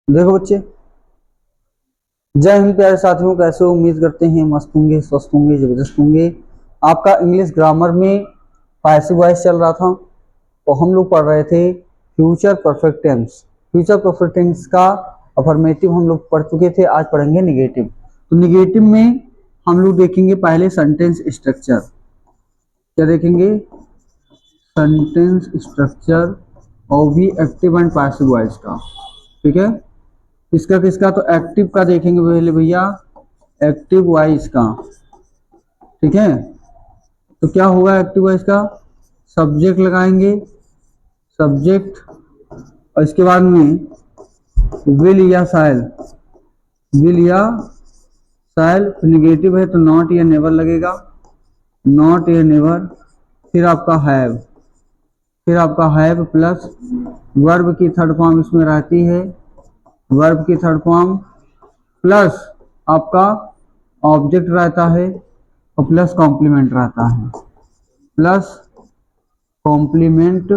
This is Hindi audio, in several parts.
देखो बच्चे, जय हिंद प्यारे साथियों, कैसे हो? उम्मीद करते हैं मस्त होंगे, स्वस्थ होंगे, जबरदस्त होंगे। आपका इंग्लिश ग्रामर में पैसिव वॉइस चल रहा था, तो हम लोग पढ़ रहे थे future perfect tense. Future perfect tense का अफर्मेटिव हम लोग पढ़ चुके थे, आज पढ़ेंगे निगेटिव। तो निगेटिव में हम लोग देखेंगे पहले सेंटेंस स्ट्रक्चर। क्या देखेंगे? सेंटेंस स्ट्रक्चर और भी एक्टिव एंड पैसिव वॉइस का। ठीक है, किसका किसका? तो एक्टिव का देखेंगे पहले भैया, एक्टिव वॉइस का। ठीक है, तो क्या होगा एक्टिव वॉइस का? सब्जेक्ट लगाएंगे, सब्जेक्ट, और इसके बाद में विल या शैल, विल या शैल। निगेटिव है तो नॉट या नेवर लगेगा, नॉट या नेवर। फिर आपका हैव, फिर आपका हैव प्लस वर्ब की थर्ड फॉर्म इसमें रहती है, वर्ब की थर्ड फॉर्म प्लस आपका ऑब्जेक्ट रहता है और प्लस कॉम्प्लीमेंट रहता है, प्लस कॉम्प्लीमेंट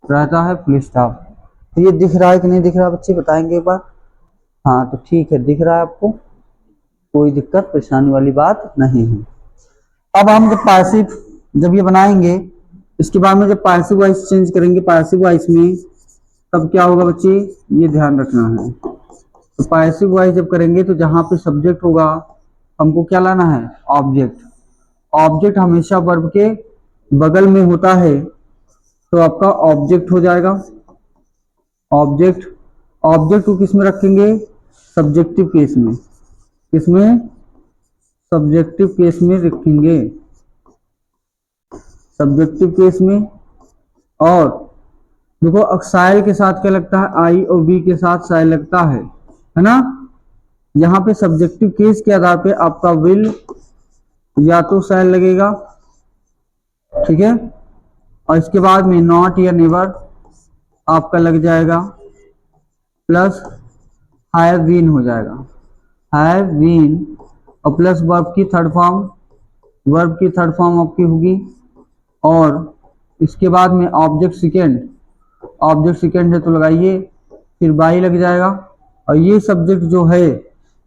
रहता है, फुल स्टॉप। तो ये दिख रहा है कि नहीं दिख रहा बच्चे, बताएंगे एक बार। हाँ तो ठीक है, दिख रहा है आपको, कोई दिक्कत परेशानी वाली बात नहीं है। अब हम जब पैसिव जब ये बनाएंगे, इसके बाद में जब पैसिव वॉइस चेंज करेंगे पैसिव वॉइस में, तब क्या होगा बच्चे, ये ध्यान रखना है। तो पैसिव वॉइस जब करेंगे तो जहां पे सब्जेक्ट होगा, हमको क्या लाना है? ऑब्जेक्ट। ऑब्जेक्ट हमेशा वर्ब के बगल में होता है, तो आपका ऑब्जेक्ट हो जाएगा। ऑब्जेक्ट, ऑब्जेक्ट को किस में रखेंगे? सब्जेक्टिव केस में। किसमें? सब्जेक्टिव केस में रखेंगे, सब्जेक्टिव केस में। और देखो अक्साइल के साथ क्या लगता है? आई और बी के साथ साइल लगता है ना। यहाँ पे सब्जेक्टिव केस के आधार पे आपका विल या तो साइल लगेगा, ठीक है, और इसके बाद में नॉट या नेवर आपका लग जाएगा, प्लस हैव बीन हो जाएगा, हैव बीन, और प्लस वर्ब की थर्ड फॉर्म, वर्ब की थर्ड फॉर्म आपकी होगी। और इसके बाद में ऑब्जेक्ट सेकेंड, ऑब्जेक्ट सेकेंड है तो लगाइए, फिर बाई लग जाएगा। और ये सब्जेक्ट जो है,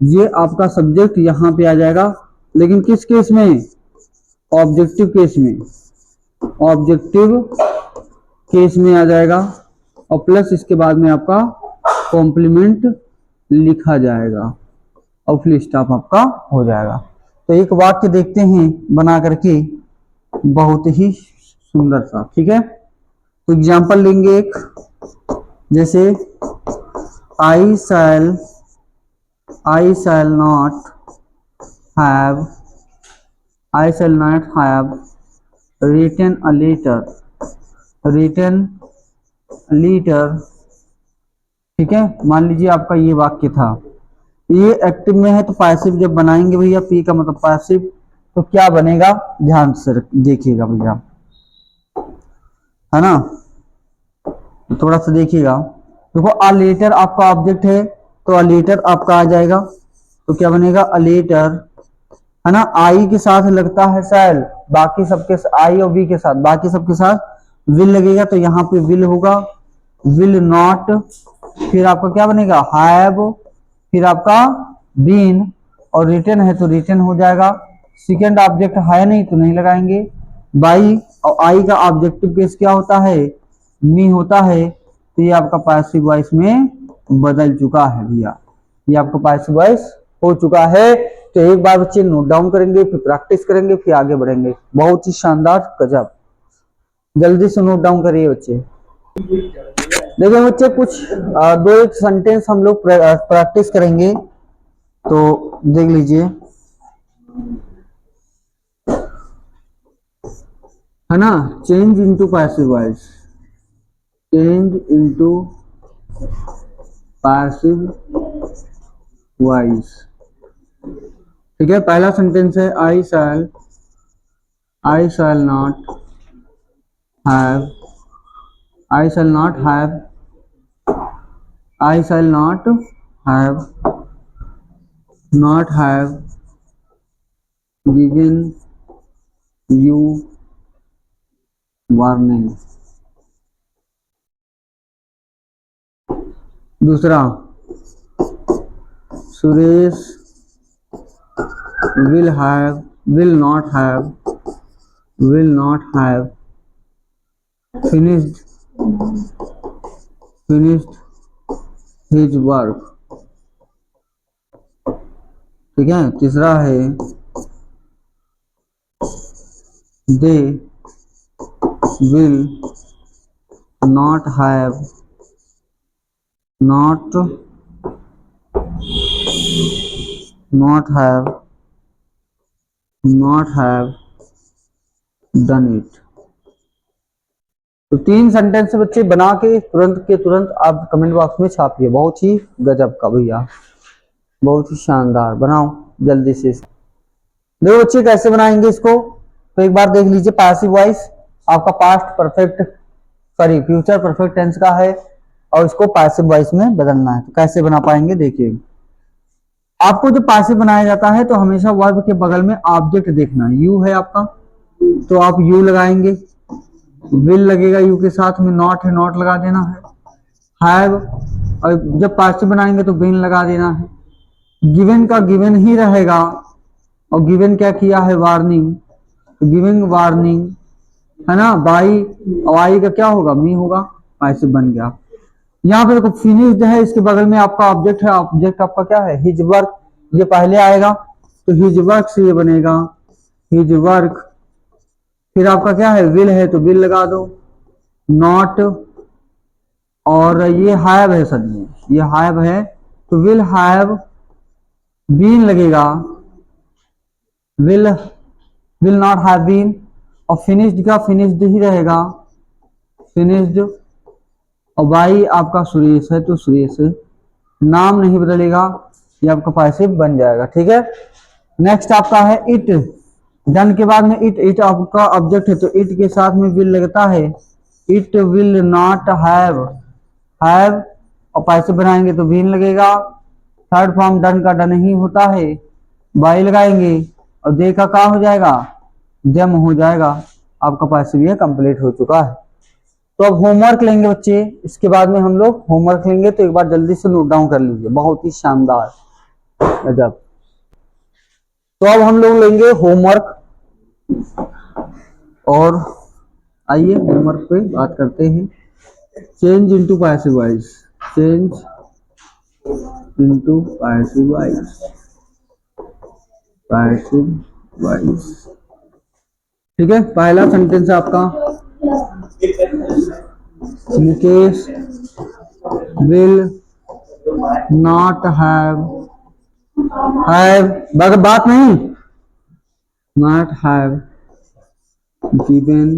ये आपका सब्जेक्ट यहाँ पे आ जाएगा, लेकिन किस केस में? ऑब्जेक्टिव केस में, ऑब्जेक्टिव केस में आ जाएगा। और प्लस इसके बाद में आपका कॉम्प्लीमेंट लिखा जाएगा और फुल स्टॉप आपका हो जाएगा। तो एक वाक्य देखते हैं बना करके, बहुत ही सुंदर सा। ठीक है, तो एग्जांपल लेंगे एक, जैसे I shall not have, I shall not have written a letter, written letter. ठीक है, मान लीजिए आपका ये वाक्य था, ये एक्टिव में है, तो पैसिव जब बनाएंगे भैया, पी का मतलब पैसिव, तो क्या बनेगा? ध्यान से देखिएगा भैया, है ना, तो थोड़ा सा देखिएगा। देखो अ लेटर आपका ऑब्जेक्ट है, तो अ लेटर आपका आ जाएगा, तो क्या बनेगा? अ लेटर, है ना। आई के साथ लगता है शैल, बाकी सबके आई और बी के साथ, बाकी सबके साथ विल लगेगा, तो यहाँ पे विल होगा, विल नॉट। फिर आपका क्या बनेगा? हैव, फिर आपका बीन, और रिटन है तो रिटन हो जाएगा। सेकेंड ऑब्जेक्ट है नहीं तो नहीं लगाएंगे। बाई, और आई का ऑब्जेक्टिव केस क्या होता है? मी होता है, तो ये आपका पैसिव वॉइस में बदल चुका है भैया, ये आपका पैसिव वॉइस हो चुका है। तो एक बार बच्चे नोट डाउन करेंगे, फिर प्रैक्टिस करेंगे, फिर आगे बढ़ेंगे। बहुत ही शानदार, गजब। जल्दी से नोट डाउन करिए बच्चे। देखिए बच्चे, कुछ दो एक सेंटेंस हम लोग प्रैक्टिस करेंगे, तो देख लीजिए, है ना। Change into passive voice, change into passive voice. ठीक है, पहला सेंटेंस है I shall not have, I shall not have, I shall not have given you warning। दूसरा, Suresh will not have finished his work। ठीक है। तीसरा है they will not have done it। तो 3 सेंटेंस बच्चे बना के तुरंत के तुरंत आप कमेंट बॉक्स में छापिए। बहुत ही गजब का भैया, बहुत ही शानदार। बनाओ जल्दी से। देखो बच्चे कैसे बनाएंगे इसको, तो एक बार देख लीजिए। पैसिव वॉइस आपका past perfect sorry future perfect tense का है और इसको पैसिव वॉइस में बदलना है। तो कैसे बना पाएंगे देखिए। आपको जब पैसिव बनाया जाता है तो हमेशा वर्ब के बगल में ऑब्जेक्ट देखना है। यू है आपका तो आप यू लगाएंगे, विल लगेगा यू के साथ में, नॉट है नॉट लगा देना है, हैव, और जब पैसिव बनाएंगे तो बीन लगा देना है। गिवन का गिवन ही रहेगा और गिवन क्या किया है, वार्निंग, तो गिविंग वार्निंग है ना। बाई और आई का क्या होगा, मी होगा, पैसिव बन गया। यहाँ पे देखो फिनिश्ड है, इसके बगल में आपका ऑब्जेक्ट है, ऑब्जेक्ट आपका क्या है, हिज वर्क, ये पहले आएगा तो हिज वर्क से ये बनेगा हिज वर्क। फिर आपका क्या है, विल है तो विल लगा दो, नॉट, और ये हैव है सर जी, ये हैव है तो विल हैव बीन लगेगा, विल नॉट हैव बीन। और फिनिश्ड का फिनिश्ड ही रहेगा, फिनिश्ड। और बाई आपका सुरेश है तो सुरेश, नाम नहीं बदलेगा, ये आपका पैसिव बन जाएगा। ठीक है। नेक्स्ट आपका है इट। डन के बाद में इट आपका ऑब्जेक्ट है तो इट के साथ में विल लगता है, इट विल नॉट हैव और पैसिव बनाएंगे तो बीन लगेगा। थर्ड फॉर्म डन का डन ही होता है, बाई लगाएंगे और दे का क्या हो जाएगा, जम हो जाएगा। आपका पैसिव ये कंप्लीट हो चुका है। तो अब होमवर्क लेंगे बच्चे, इसके बाद में हम लोग होमवर्क लेंगे, तो एक बार जल्दी से नोट डाउन कर लीजिए। बहुत ही शानदार गजब। तो अब हम लोग लेंगे होमवर्क, और आइए होमवर्क पे बात करते हैं। Change into passive voice, change into passive voice, passive voice. ठीक है। पहला सेंटेंस है आपका, मुकेश विल नॉट हैव बात नहीं, not have given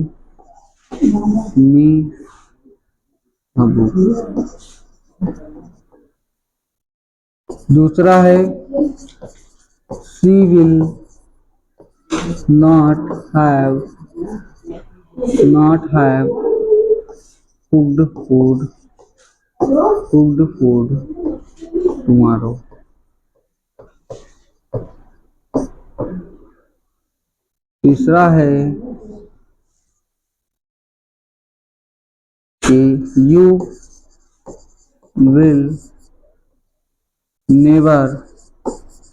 me a book. दूसरा है she will not have cooked food tomorrow। तीसरा है कि you will never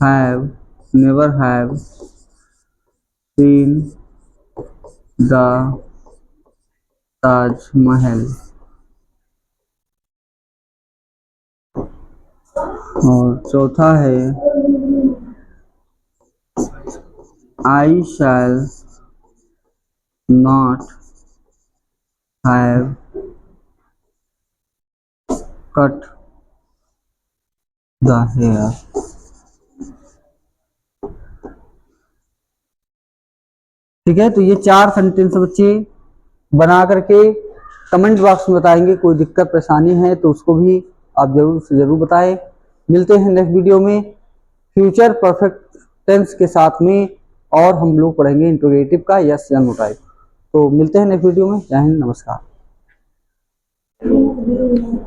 have seen the Taj Mahal. और चौथा है I shall not have cut the hair। ठीक है। तो ये 4 सेंटेंस बच्चे बना करके कमेंट बॉक्स में बताएंगे। कोई दिक्कत परेशानी है तो उसको भी आप जरूर से जरूर बताएं। मिलते हैं नेक्स्ट वीडियो में फ्यूचर परफेक्ट टेंस के साथ में, और हम लोग पढ़ेंगे इंट्रोगेटिव का यस या नो टाइप। तो मिलते हैं नेक्स्ट वीडियो में। जय हिंद, नमस्कार।